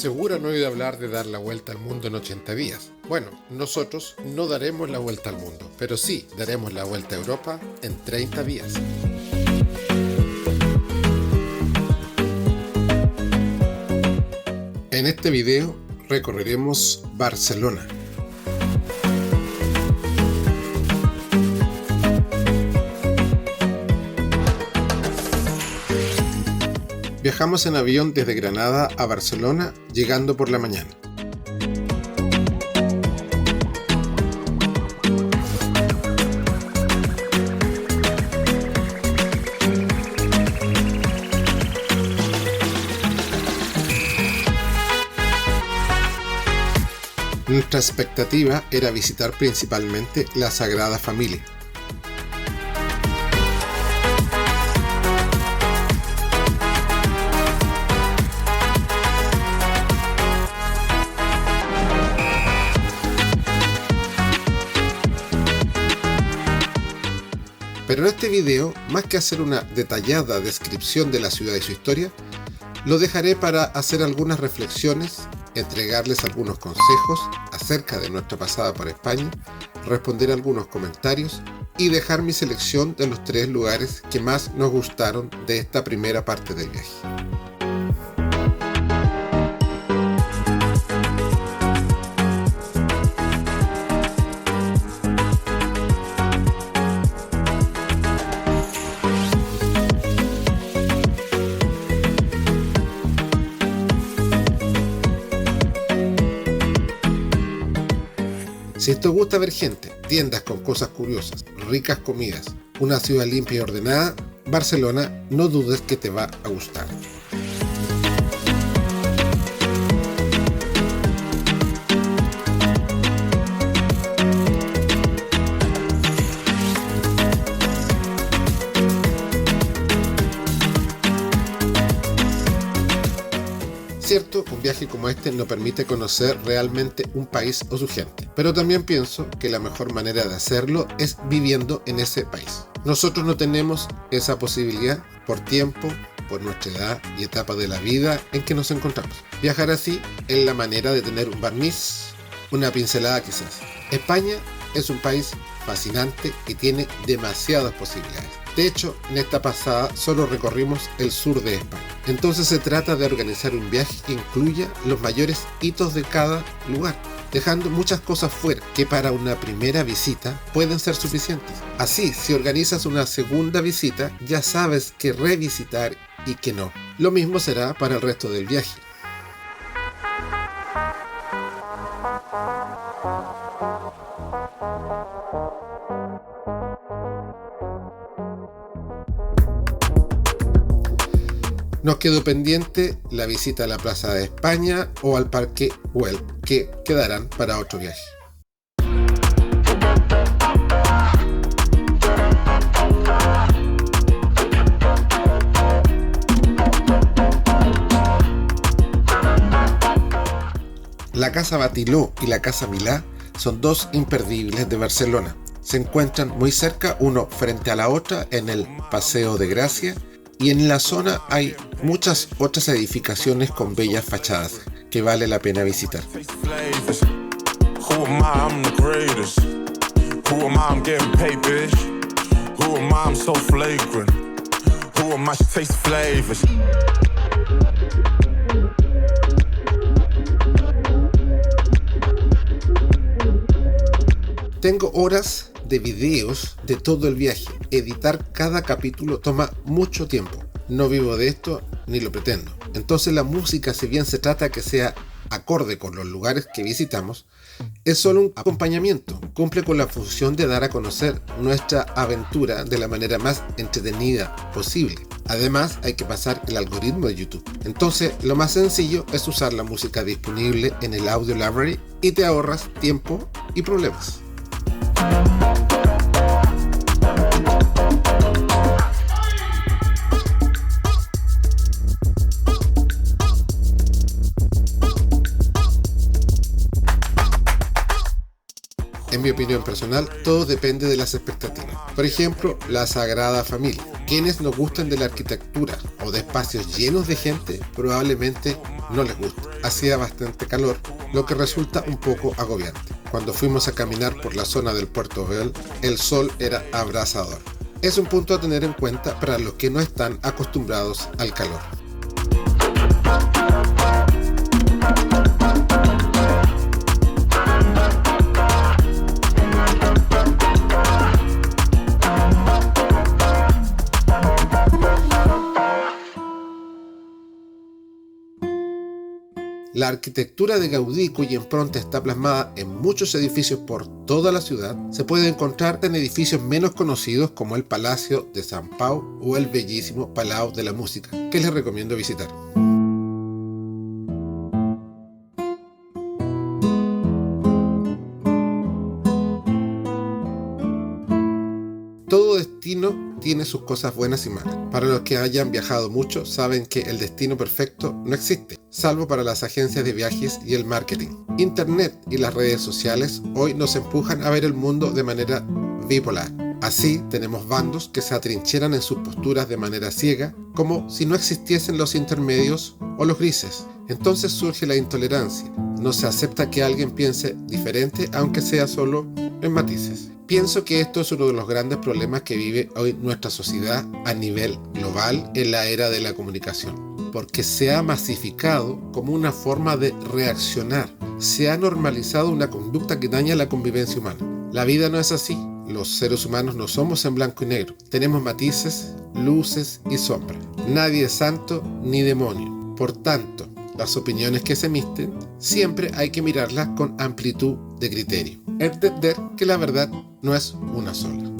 Seguro han oído hablar de dar la vuelta al mundo en 80 días. Bueno, nosotros no daremos la vuelta al mundo, pero sí daremos la vuelta a Europa en 30 días. En este video recorreremos Barcelona. Viajamos en avión desde Granada a Barcelona, llegando por la mañana. Nuestra expectativa era visitar principalmente la Sagrada Familia. Pero en este video, más que hacer una detallada descripción de la ciudad y su historia, lo dejaré para hacer algunas reflexiones, entregarles algunos consejos acerca de nuestra pasada por España, responder algunos comentarios y dejar mi selección de los 3 lugares que más nos gustaron de esta primera parte del viaje. Si te gusta ver gente, tiendas con cosas curiosas, ricas comidas, una ciudad limpia y ordenada, Barcelona no dudes que te va a gustar. Cierto, un viaje como este no permite conocer realmente un país o su gente, pero también pienso que la mejor manera de hacerlo es viviendo en ese país. Nosotros no tenemos esa posibilidad por tiempo, por nuestra edad y etapa de la vida en que nos encontramos. Viajar así es la manera de tener un barniz, una pincelada quizás. España es un país fascinante y tiene demasiadas posibilidades. De hecho, en esta pasada solo recorrimos el sur de España. Entonces se trata de organizar un viaje que incluya los mayores hitos de cada lugar, dejando muchas cosas fuera que para una primera visita pueden ser suficientes. Así, si organizas una segunda visita, ya sabes qué revisitar y qué no. Lo mismo será para el resto del viaje. Nos quedó pendiente la visita a la Plaza de España o al Parque Güell, que quedarán para otro viaje. La Casa Batlló y la Casa Milà son 2 imperdibles de Barcelona. Se encuentran muy cerca, uno frente a la otra, en el Paseo de Gracia, y en la zona hay muchas otras edificaciones con bellas fachadas que vale la pena visitar. Tengo horas de videos de todo el viaje. Editar cada capítulo toma mucho tiempo. No vivo de esto ni lo pretendo. Entonces la música, si bien se trata que sea acorde con los lugares que visitamos, es solo un acompañamiento. Cumple con la función de dar a conocer nuestra aventura de la manera más entretenida posible. Además, hay que pasar el algoritmo de YouTube. Entonces, lo más sencillo es usar la música disponible en el Audio Library y te ahorras tiempo y problemas. En mi opinión personal, todo depende de las expectativas. Por ejemplo, la Sagrada Familia, Quienes nos gustan de la arquitectura o de espacios llenos de gente, probablemente no les guste. Hacía bastante calor, lo que resulta un poco agobiante. Cuando fuimos a caminar por la zona del Puerto Bell, el sol era abrasador. Es un punto a tener en cuenta para los que no están acostumbrados al calor. La arquitectura de Gaudí, cuya impronta está plasmada en muchos edificios por toda la ciudad, se puede encontrar en edificios menos conocidos como el Palacio de San Pau o el bellísimo Palau de la Música, que les recomiendo visitar. Todo destino tiene sus cosas buenas y malas. Para los que hayan viajado mucho, saben que el destino perfecto no existe, salvo para las agencias de viajes y el marketing. Internet y las redes sociales hoy nos empujan a ver el mundo de manera bipolar. Así tenemos bandos que se atrincheran en sus posturas de manera ciega, como si no existiesen los intermedios o los grises. Entonces surge la intolerancia. No se acepta que alguien piense diferente, aunque sea solo en matices. Pienso que esto es uno de los grandes problemas que vive hoy nuestra sociedad a nivel global en la era de la comunicación, porque se ha masificado como una forma de reaccionar. Se ha normalizado una conducta que daña la convivencia humana. La vida no es así. Los seres humanos no somos en blanco y negro. Tenemos matices, luces y sombras. Nadie es santo ni demonio. Por tanto, las opiniones que se emiten siempre hay que mirarlas con amplitud de criterio. Entender que la verdad no es una sola.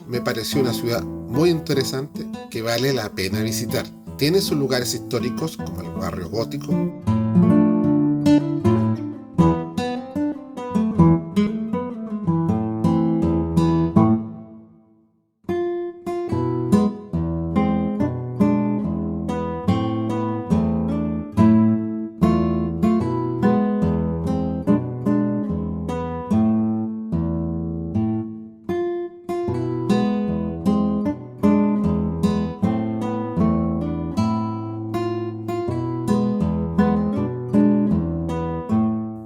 Me pareció una ciudad muy interesante que vale la pena visitar. Tiene sus lugares históricos como el barrio gótico,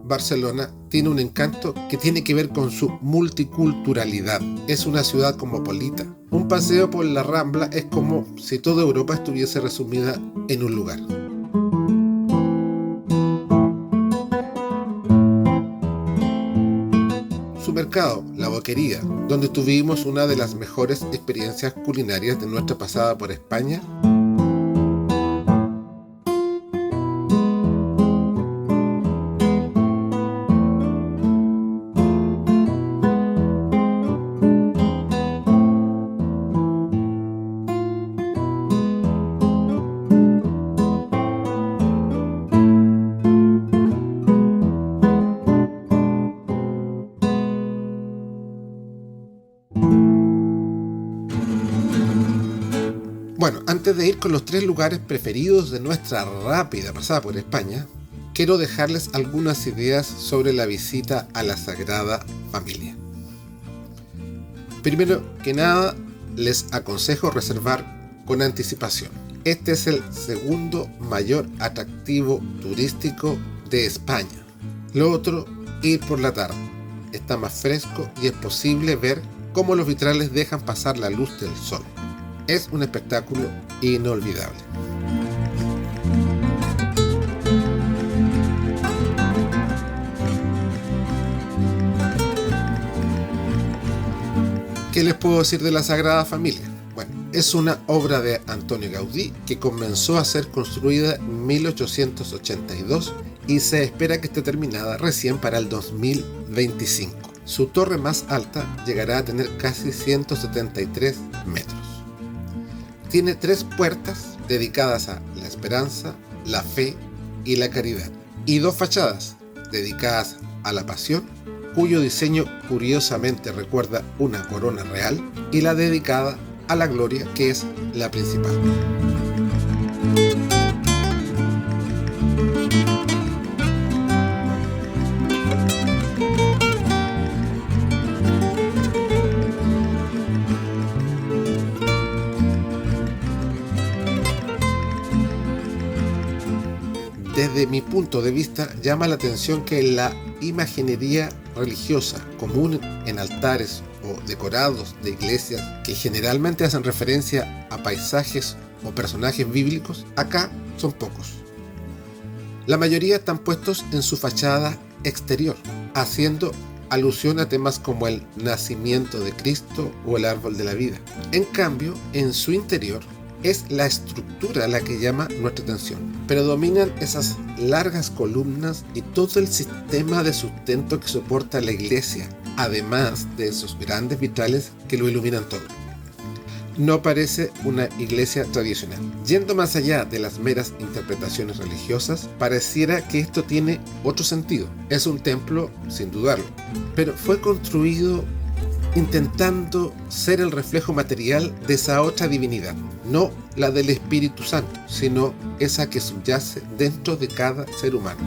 Barcelona tiene un encanto que tiene que ver con su multiculturalidad. Es una ciudad cosmopolita. Un paseo por la Rambla es como si toda Europa estuviese resumida en un lugar. Su mercado, La Boquería, donde tuvimos una de las mejores experiencias culinarias de nuestra pasada por España. Bueno, antes de ir con los 3 lugares preferidos de nuestra rápida pasada por España, quiero dejarles algunas ideas sobre la visita a la Sagrada Familia. Primero que nada, les aconsejo reservar con anticipación. Este es el segundo mayor atractivo turístico de España. Lo otro, ir por la tarde. Está más fresco y es posible ver cómo los vitrales dejan pasar la luz del sol. Es un espectáculo inolvidable. ¿Qué les puedo decir de la Sagrada Familia? Bueno, es una obra de Antonio Gaudí que comenzó a ser construida en 1882 y se espera que esté terminada recién para el 2025. Su torre más alta llegará a tener casi 173 metros. Tiene 3 puertas dedicadas a la esperanza, la fe y la caridad, y 2 fachadas dedicadas a la pasión, cuyo diseño curiosamente recuerda una corona real, y la dedicada a la gloria, que es la principal. Desde mi punto de vista, llama la atención que la imaginería religiosa común en altares o decorados de iglesias que generalmente hacen referencia a paisajes o personajes bíblicos, acá son pocos. La mayoría están puestos en su fachada exterior, haciendo alusión a temas como el nacimiento de Cristo o el árbol de la vida. En cambio, en su interior es la estructura la que llama nuestra atención, predominan esas largas columnas y todo el sistema de sustento que soporta la iglesia, además de esos grandes vitrales que lo iluminan todo. No parece una iglesia tradicional. Yendo más allá de las meras interpretaciones religiosas, pareciera que esto tiene otro sentido. Es un templo, sin dudarlo, pero fue construido intentando ser el reflejo material de esa otra divinidad, no la del Espíritu Santo, sino esa que subyace dentro de cada ser humano.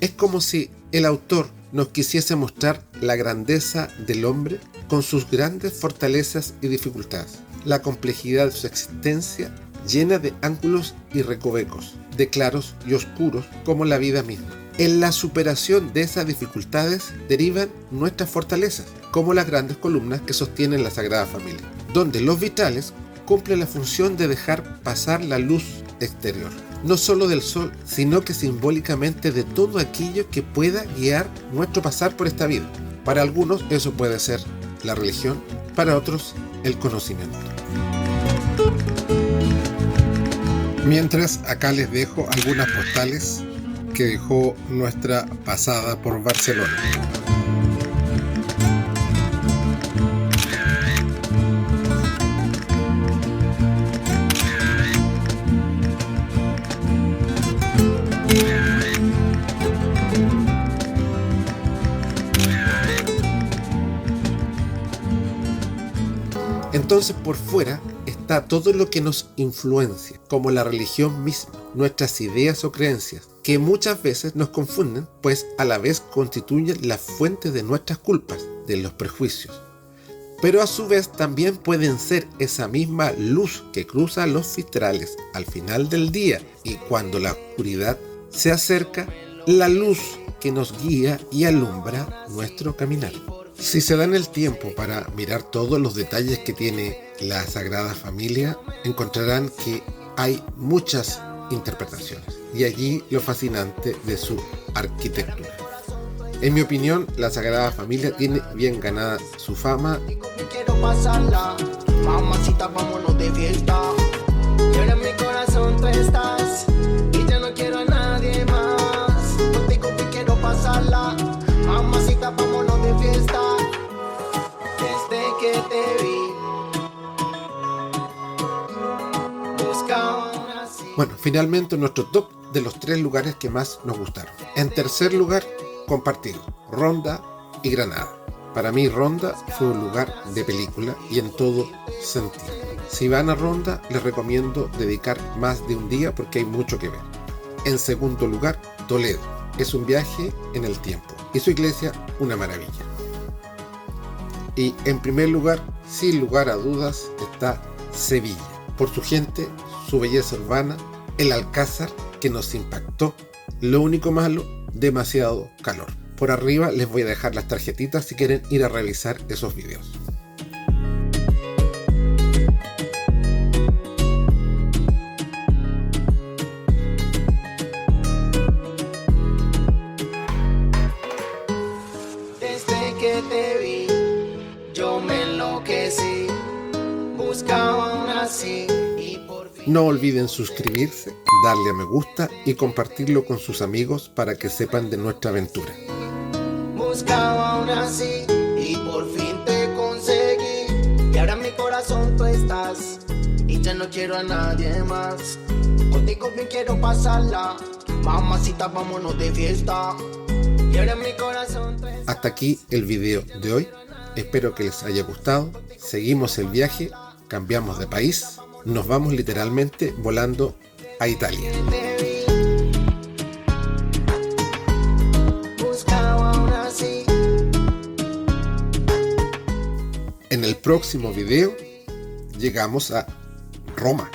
Es como si el autor nos quisiese mostrar la grandeza del hombre con sus grandes fortalezas y dificultades, la complejidad de su existencia llena de ángulos y recovecos, de claros y oscuros como la vida misma. En la superación de esas dificultades derivan nuestras fortalezas, como las grandes columnas que sostienen la Sagrada Familia, donde los vitrales cumplen la función de dejar pasar la luz exterior, no solo del sol, sino que simbólicamente de todo aquello que pueda guiar nuestro pasar por esta vida. Para algunos eso puede ser la religión, para otros el conocimiento. Mientras, acá les dejo algunas postales que dejó nuestra pasada por Barcelona. Entonces, por fuera está todo lo que nos influencia, como la religión misma, nuestras ideas o creencias, que muchas veces nos confunden, pues a la vez constituyen la fuente de nuestras culpas, de los prejuicios. Pero a su vez también pueden ser esa misma luz que cruza los vitrales al final del día y cuando la oscuridad se acerca, la luz que nos guía y alumbra nuestro caminar. Si se dan el tiempo para mirar todos los detalles que tiene la Sagrada Familia, encontrarán que hay muchas interpretaciones y allí lo fascinante de su arquitectura. En mi opinión, la Sagrada Familia tiene bien ganada su fama. Quiero pasarla, mamacita, vámonos de fiesta. Y ahora en mi corazón tú estás y ya no quiero a nadie más. Contigo me quiero pasarla, mamacita, vámonos de fiesta. Desde que te vi, buscaba una cita. Bueno, finalmente nuestro top de los 3 lugares que más nos gustaron. En tercer lugar, compartido, Ronda y Granada. Para mí Ronda fue un lugar de película y en todo sentido. Si van a Ronda, les recomiendo dedicar más de un día porque hay mucho que ver. En segundo lugar, Toledo. Es un viaje en el tiempo y su iglesia una maravilla. Y en primer lugar, sin lugar a dudas, está Sevilla. Por su gente, su belleza urbana, el Alcázar que nos impactó. Lo único malo, demasiado calor. Por arriba les voy a dejar las tarjetitas si quieren ir a revisar esos videos. Desde que te vi, yo me enloquecí. Buscaba una así y por fin. No olviden suscribirse, darle a me gusta y compartirlo con sus amigos para que sepan de nuestra aventura. Buscaba una así y por fin te conseguí. Y ahora en mi corazón tú estás y ya no quiero a nadie más. Contigo me quiero pasarla, mamacita, vámonos de fiesta. Y ahora en mi corazón tú estás. Hasta aquí el video de hoy. Espero que les haya gustado. Seguimos el viaje, cambiamos de país, nos vamos literalmente volando a Italia. En el próximo video llegamos a Roma.